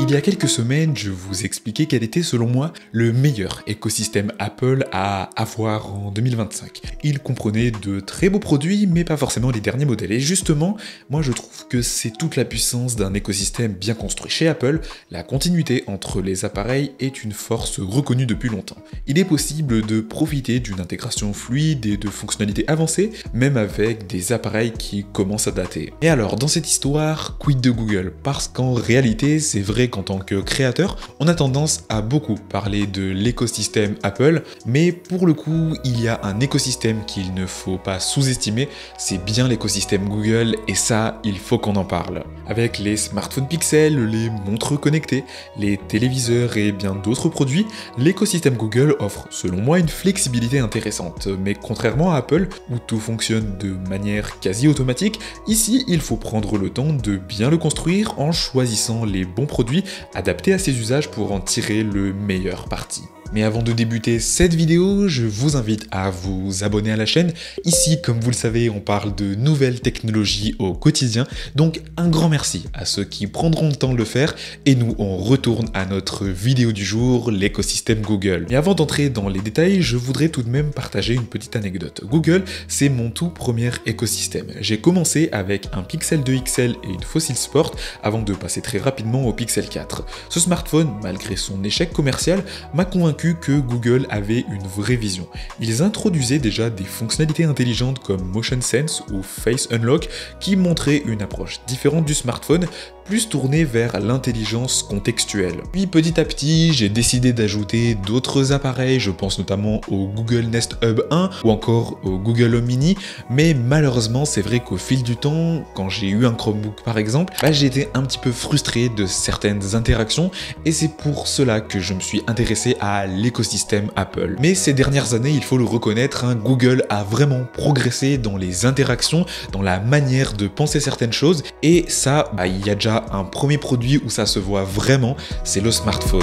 Il y a quelques semaines, je vous expliquais quel était selon moi le meilleur écosystème Apple à avoir en 2025. Il comprenait de très beaux produits, mais pas forcément les derniers modèles. Et justement, moi je trouve que c'est toute la puissance d'un écosystème bien construit. Chez Apple, la continuité entre les appareils est une force reconnue depuis longtemps. Il est possible de profiter d'une intégration fluide et de fonctionnalités avancées, même avec des appareils qui commencent à dater. Et alors, dans cette histoire, quid de Google? Parce qu'en réalité, c'est vrai qu'en tant que créateur, on a tendance à beaucoup parler de l'écosystème Apple, mais pour le coup, il y a un écosystème qu'il ne faut pas sous-estimer, c'est bien l'écosystème Google, et ça, il faut qu'on en parle. Avec les smartphones Pixel, les montres connectées, les téléviseurs et bien d'autres produits, l'écosystème Google offre, selon moi, une flexibilité intéressante. Mais contrairement à Apple, où tout fonctionne de manière quasi automatique, ici, il faut prendre le temps de bien le construire en choisissant les bons produits adaptés à ses usages pour en tirer le meilleur parti. Mais avant de débuter cette vidéo, je vous invite à vous abonner à la chaîne. Ici, comme vous le savez, on parle de nouvelles technologies au quotidien. Donc un grand merci à ceux qui prendront le temps de le faire. Et nous, on retourne à notre vidéo du jour, l'écosystème Google. Mais avant d'entrer dans les détails, je voudrais tout de même partager une petite anecdote. Google, c'est mon tout premier écosystème. J'ai commencé avec un Pixel 2 XL et une Fossil Sport avant de passer très rapidement au Pixel 4. Ce smartphone, malgré son échec commercial, m'a convaincu que Google avait une vraie vision. Ils introduisaient déjà des fonctionnalités intelligentes comme Motion Sense ou Face Unlock qui montraient une approche différente du smartphone, plus tournée vers l'intelligence contextuelle. Puis petit à petit, j'ai décidé d'ajouter d'autres appareils, je pense notamment au Google Nest Hub 1 ou encore au Google Home Mini, mais malheureusement c'est vrai qu'au fil du temps, quand j'ai eu un Chromebook par exemple, j'ai été un petit peu frustré de certaines interactions et c'est pour cela que je me suis intéressé à l'écosystème Apple. Mais ces dernières années, il faut le reconnaître, Google a vraiment progressé dans les interactions, dans la manière de penser certaines choses et ça, il y a déjà un premier produit où ça se voit vraiment, c'est le smartphone.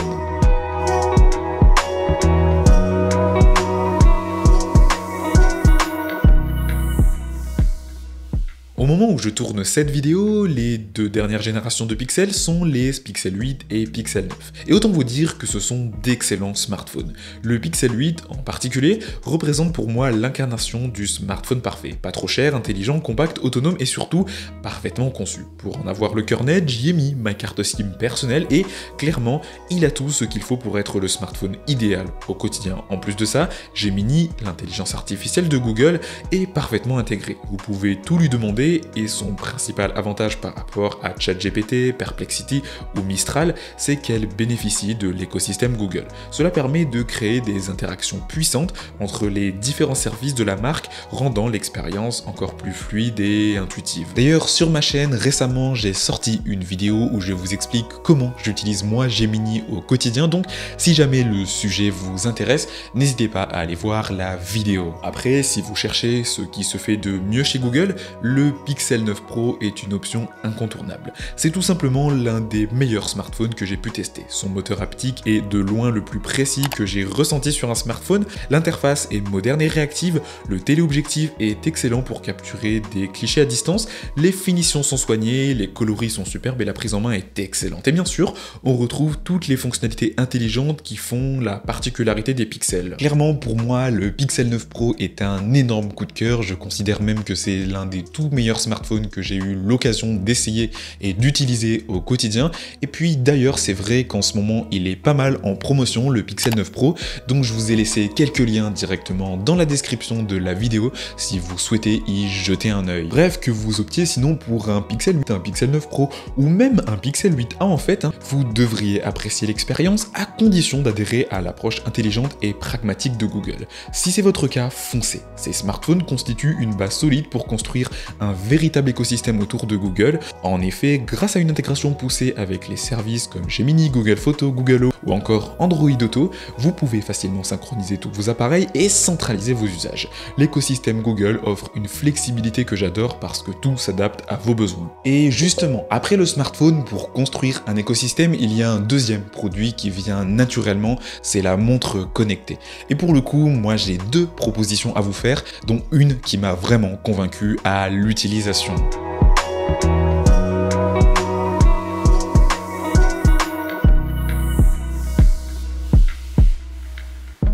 Au moment où je tourne cette vidéo, les deux dernières générations de Pixel sont les Pixel 8 et Pixel 9. Et autant vous dire que ce sont d'excellents smartphones. Le Pixel 8 en particulier représente pour moi l'incarnation du smartphone parfait. Pas trop cher, intelligent, compact, autonome et surtout parfaitement conçu. Pour en avoir le cœur net, j'y ai mis ma carte SIM personnelle et clairement, il a tout ce qu'il faut pour être le smartphone idéal au quotidien. En plus de ça, Gemini, l'intelligence artificielle de Google, est parfaitement intégrée. Vous pouvez tout lui demander et son principal avantage par rapport à ChatGPT, Perplexity ou Mistral, c'est qu'elle bénéficie de l'écosystème Google. Cela permet de créer des interactions puissantes entre les différents services de la marque, rendant l'expérience encore plus fluide et intuitive. D'ailleurs, sur ma chaîne, récemment, j'ai sorti une vidéo où je vous explique comment j'utilise moi Gemini au quotidien, donc si jamais le sujet vous intéresse, n'hésitez pas à aller voir la vidéo. Après, si vous cherchez ce qui se fait de mieux chez Google, le Pixel 9 Pro est une option incontournable. C'est tout simplement l'un des meilleurs smartphones que j'ai pu tester. Son moteur haptique est de loin le plus précis que j'ai ressenti sur un smartphone, l'interface est moderne et réactive, le téléobjectif est excellent pour capturer des clichés à distance, les finitions sont soignées, les coloris sont superbes et la prise en main est excellente. Et bien sûr, on retrouve toutes les fonctionnalités intelligentes qui font la particularité des Pixels. Clairement, pour moi, le Pixel 9 Pro est un énorme coup de cœur, je considère même que c'est l'un des tout meilleurs smartphone que j'ai eu l'occasion d'essayer et d'utiliser au quotidien. Et puis d'ailleurs, c'est vrai qu'en ce moment, il est pas mal en promotion, le Pixel 9 Pro, donc je vous ai laissé quelques liens directement dans la description de la vidéo si vous souhaitez y jeter un œil. Bref, que vous optiez sinon pour un Pixel 8, un Pixel 9 Pro ou même un Pixel 8a en fait, vous devriez apprécier l'expérience à condition d'adhérer à l'approche intelligente et pragmatique de Google. Si c'est votre cas, foncez. Ces smartphones constituent une base solide pour construire un véritable écosystème autour de Google. En effet, grâce à une intégration poussée avec les services comme Gemini, Google Photos, Google Home ou encore Android Auto, vous pouvez facilement synchroniser tous vos appareils et centraliser vos usages. L'écosystème Google offre une flexibilité que j'adore parce que tout s'adapte à vos besoins. Et justement, après le smartphone, pour construire un écosystème, il y a un deuxième produit qui vient naturellement, c'est la montre connectée. Et pour le coup, moi j'ai deux propositions à vous faire, dont une qui m'a vraiment convaincu à l'utilisation.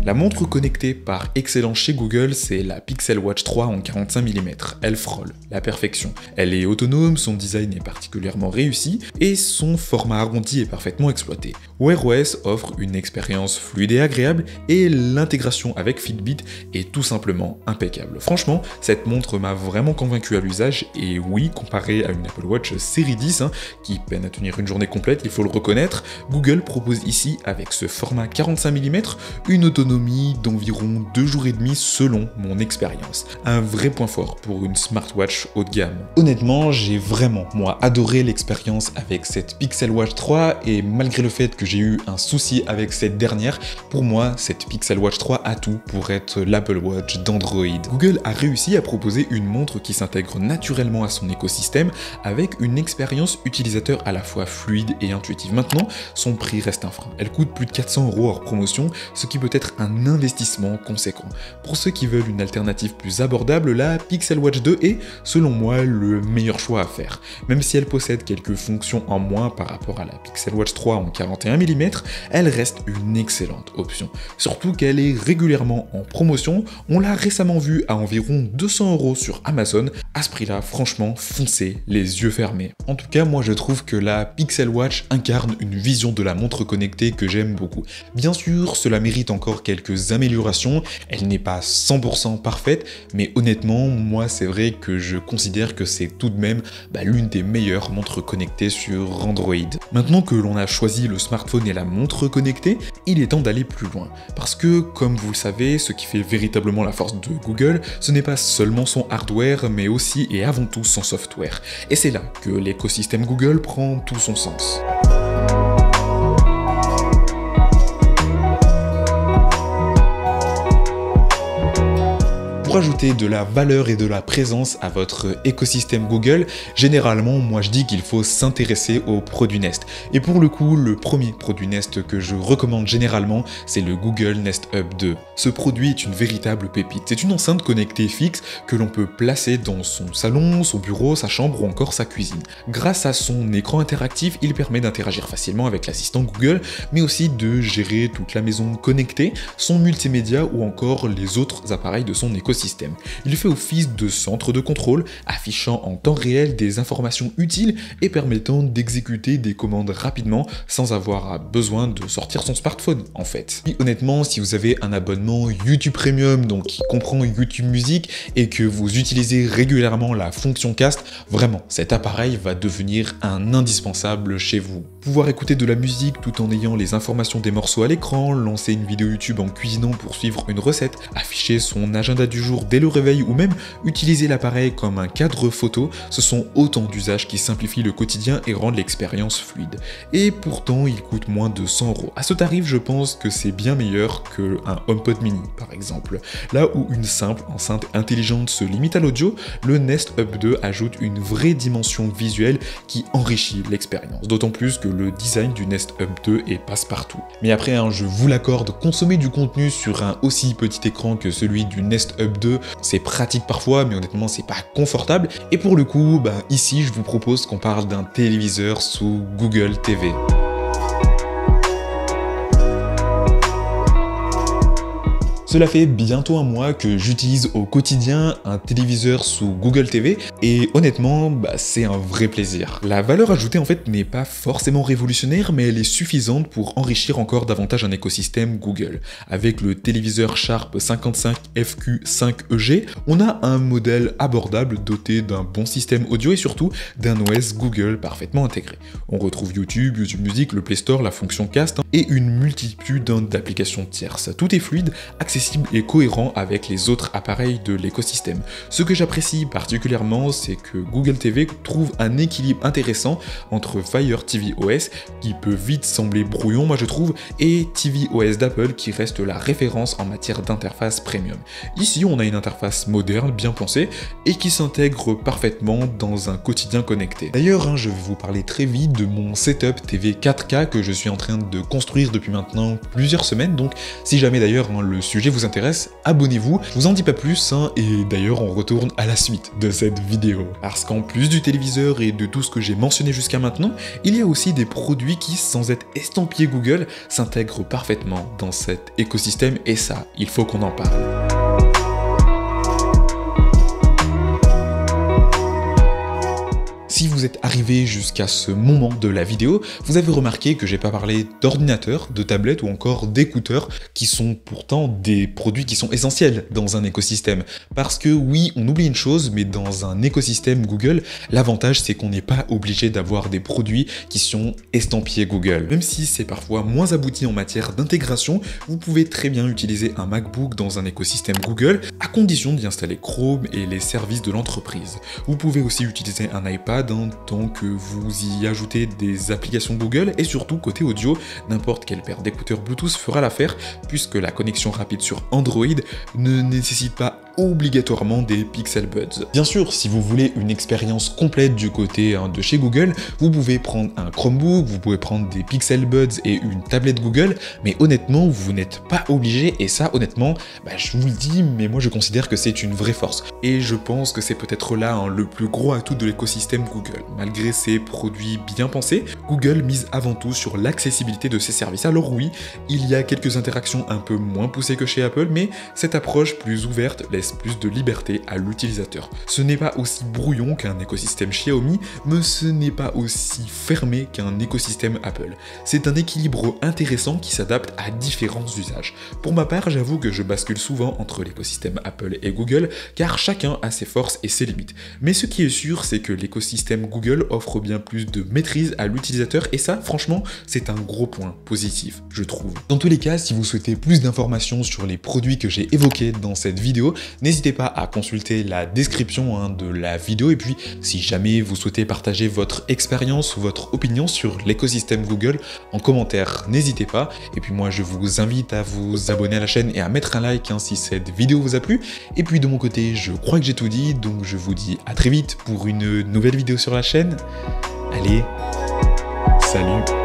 La montre connectée par excellence chez Google, c'est la Pixel Watch 3 en 45 mm. Elle frôle la perfection. Elle est autonome, son design est particulièrement réussi et son format arrondi est parfaitement exploité. Wear OS offre une expérience fluide et agréable et l'intégration avec Fitbit est tout simplement impeccable. Franchement, cette montre m'a vraiment convaincu à l'usage et oui, comparé à une Apple Watch série 10 qui peine à tenir une journée complète, il faut le reconnaître, Google propose ici avec ce format 45 mm une autonomie d'environ 2 jours et demi selon mon expérience. Un vrai point fort pour une smartwatch haut de gamme. Honnêtement, j'ai vraiment, moi, adoré l'expérience avec cette Pixel Watch 3 et malgré le fait que j'ai eu un souci avec cette dernière, pour moi, cette Pixel Watch 3 a tout pour être l'Apple Watch d'Android. Google a réussi à proposer une montre qui s'intègre naturellement à son écosystème avec une expérience utilisateur à la fois fluide et intuitive. Maintenant, son prix reste un frein. Elle coûte plus de 400 € hors promotion, ce qui peut être un investissement conséquent. Pour ceux qui veulent une alternative plus abordable, la Pixel Watch 2 est, selon moi, le meilleur choix à faire. Même si elle possède quelques fonctions en moins par rapport à la Pixel Watch 3 en 41 mm, elle reste une excellente option. Surtout qu'elle est régulièrement en promotion, on l'a récemment vue à environ 200 € sur Amazon. À ce prix-là, franchement, foncez les yeux fermés. En tout cas, moi je trouve que la Pixel Watch incarne une vision de la montre connectée que j'aime beaucoup. Bien sûr, cela mérite encore quelques améliorations, elle n'est pas 100% parfaite, mais honnêtement, moi c'est vrai que je considère que c'est tout de même l'une des meilleures montres connectées sur Android. Maintenant que l'on a choisi le smartphone et la montre connectée, il est temps d'aller plus loin. Parce que, comme vous le savez, ce qui fait véritablement la force de Google, ce n'est pas seulement son hardware, mais aussi et avant tout son software. Et c'est là que l'écosystème Google prend tout son sens. Pour ajouter de la valeur et de la présence à votre écosystème Google, généralement, moi je dis qu'il faut s'intéresser aux produits Nest. Et pour le coup, le premier produit Nest que je recommande généralement, c'est le Google Nest Hub 2. Ce produit est une véritable pépite. C'est une enceinte connectée fixe que l'on peut placer dans son salon, son bureau, sa chambre ou encore sa cuisine. Grâce à son écran interactif, il permet d'interagir facilement avec l'assistant Google, mais aussi de gérer toute la maison connectée, son multimédia ou encore les autres appareils de son écosystème. Il fait office de centre de contrôle, affichant en temps réel des informations utiles et permettant d'exécuter des commandes rapidement sans avoir besoin de sortir son smartphone en fait. Et honnêtement, si vous avez un abonnement YouTube Premium, donc qui comprend YouTube Music, et que vous utilisez régulièrement la fonction Cast, vraiment, cet appareil va devenir un indispensable chez vous. Pouvoir écouter de la musique tout en ayant les informations des morceaux à l'écran, lancer une vidéo YouTube en cuisinant pour suivre une recette, afficher son agenda du jour dès le réveil ou même utiliser l'appareil comme un cadre photo, ce sont autant d'usages qui simplifient le quotidien et rendent l'expérience fluide. Et pourtant, il coûte moins de 100 €. À ce tarif, je pense que c'est bien meilleur qu'un HomePod mini, par exemple. Là où une simple enceinte intelligente se limite à l'audio, le Nest Hub 2 ajoute une vraie dimension visuelle qui enrichit l'expérience. D'autant plus que le design du Nest Hub 2 est passe-partout. Mais après, je vous l'accorde, consommer du contenu sur un aussi petit écran que celui du Nest Hub 2, c'est pratique parfois, mais honnêtement, c'est pas confortable. Et pour le coup, ici, je vous propose qu'on parle d'un téléviseur sous Google TV. Cela fait bientôt un mois que j'utilise au quotidien un téléviseur sous Google TV et honnêtement, c'est un vrai plaisir. La valeur ajoutée en fait n'est pas forcément révolutionnaire, mais elle est suffisante pour enrichir encore davantage un écosystème Google. Avec le téléviseur Sharp 55 FQ5EG, on a un modèle abordable doté d'un bon système audio et surtout d'un OS Google parfaitement intégré. On retrouve YouTube, YouTube Music, le Play Store, la fonction Cast et une multitude d'applications tierces. Tout est fluide, accessible et cohérent avec les autres appareils de l'écosystème. Ce que j'apprécie particulièrement, c'est que Google TV trouve un équilibre intéressant entre Fire TV OS, qui peut vite sembler brouillon, moi je trouve, et TV OS d'Apple, qui reste la référence en matière d'interface premium. Ici, on a une interface moderne, bien pensée, et qui s'intègre parfaitement dans un quotidien connecté. D'ailleurs, je vais vous parler très vite de mon setup TV 4K que je suis en train de construire depuis maintenant plusieurs semaines, donc si jamais d'ailleurs le sujet vous intéresse, abonnez-vous. Je vous en dis pas plus, hein, et d'ailleurs on retourne à la suite de cette vidéo. Parce qu'en plus du téléviseur et de tout ce que j'ai mentionné jusqu'à maintenant, il y a aussi des produits qui, sans être estampillés Google, s'intègrent parfaitement dans cet écosystème, et ça, il faut qu'on en parle. Si vous êtes arrivé jusqu'à ce moment de la vidéo, vous avez remarqué que j'ai pas parlé d'ordinateur, de tablette ou encore d'écouteurs, qui sont pourtant des produits qui sont essentiels dans un écosystème. Parce que oui, on oublie une chose, mais dans un écosystème Google, l'avantage c'est qu'on n'est pas obligé d'avoir des produits qui sont estampillés Google. Même si c'est parfois moins abouti en matière d'intégration, vous pouvez très bien utiliser un MacBook dans un écosystème Google, à condition d'y installer Chrome et les services de l'entreprise. Vous pouvez aussi utiliser un iPad tant que vous y ajoutez des applications Google, et surtout côté audio, n'importe quelle paire d'écouteurs Bluetooth fera l'affaire, puisque la connexion rapide sur Android ne nécessite pas obligatoirement des Pixel Buds. Bien sûr, si vous voulez une expérience complète du côté de chez Google, vous pouvez prendre un Chromebook, vous pouvez prendre des Pixel Buds et une tablette Google, mais honnêtement, vous n'êtes pas obligé, et ça, honnêtement, je vous le dis, mais moi je considère que c'est une vraie force. Et je pense que c'est peut-être là le plus gros atout de l'écosystème Google. Malgré ses produits bien pensés, Google mise avant tout sur l'accessibilité de ses services. Alors oui, il y a quelques interactions un peu moins poussées que chez Apple, mais cette approche plus ouverte laisse plus de liberté à l'utilisateur. Ce n'est pas aussi brouillon qu'un écosystème Xiaomi, mais ce n'est pas aussi fermé qu'un écosystème Apple. C'est un équilibre intéressant qui s'adapte à différents usages. Pour ma part, j'avoue que je bascule souvent entre l'écosystème Apple et Google, car chacun a ses forces et ses limites. Mais ce qui est sûr, c'est que l'écosystème Google offre bien plus de maîtrise à l'utilisateur, et ça, franchement, c'est un gros point positif, je trouve. Dans tous les cas, si vous souhaitez plus d'informations sur les produits que j'ai évoqués dans cette vidéo, n'hésitez pas à consulter la description de la vidéo, et puis si jamais vous souhaitez partager votre expérience ou votre opinion sur l'écosystème Google en commentaire, n'hésitez pas. Et puis moi je vous invite à vous abonner à la chaîne et à mettre un like si cette vidéo vous a plu. Et puis de mon côté, je crois que j'ai tout dit, donc je vous dis à très vite pour une nouvelle vidéo sur la chaîne. Allez, salut!